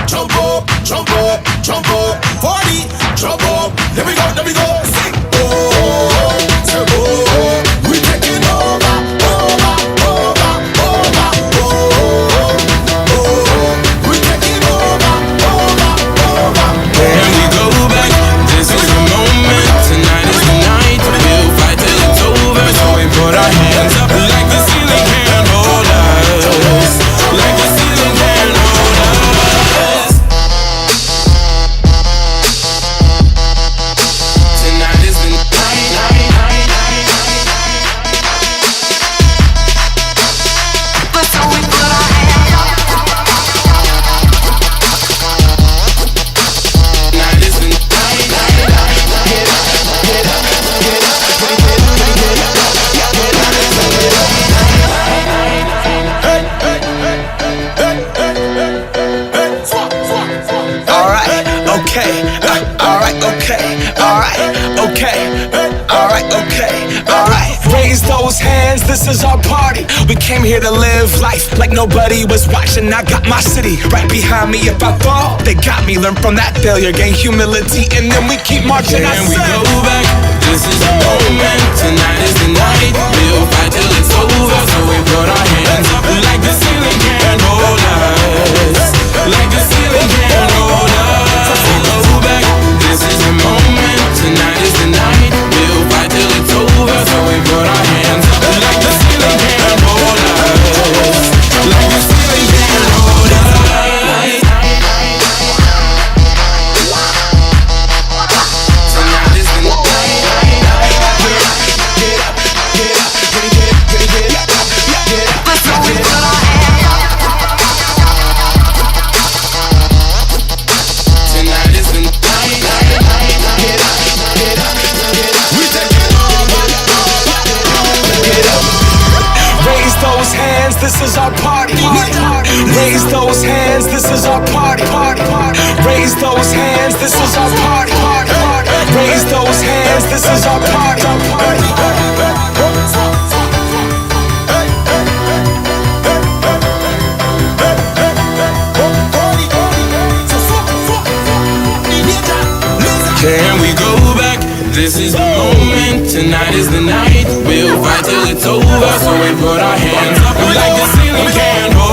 jump up, jump up, jump up. Party, jump up. Let me go, let me go. Sing. Oh, turbo. We taking over, over, over, over. Oh, oh, we taking over, over, over. Can we go back? This is the moment. Tonight is the night. We'll fight till it's over. So we put our hands up like the ceiling can't hold us. Like the ceiling can't hold us. Tonight is the night. So we put our hands up. Tonight is the night. Alright, okay, alright, okay, alright, okay, alright, okay, alright. Raise those hands, this is our party. We came here to live life like nobody was watching. I got my city right behind me. If I fall, they got me. Learn from that failure, gain humility, and then we keep marching. Can we go back? This is the moment. Tonight is the night. We'll fight till it's over. So we put our hands up like the ceiling can't hold us. Like the ceiling can't hold us. Go back. This is the moment. Tonight is the night. We'll fight till it's over. So we put our hands up like the ceiling can't hold us. Like the ceiling can't hold us. Tonight is the night. So we put our hands up. Tonight is the night. Raise those hands, this is our party. Raise those hands, this is our party. Raise those hands, this is our party. Raise those hands, this is our party. Can we go back? This is the moment. Tonight is the night. We'll fight till it's over. So we put our hands up like the ceiling can't hold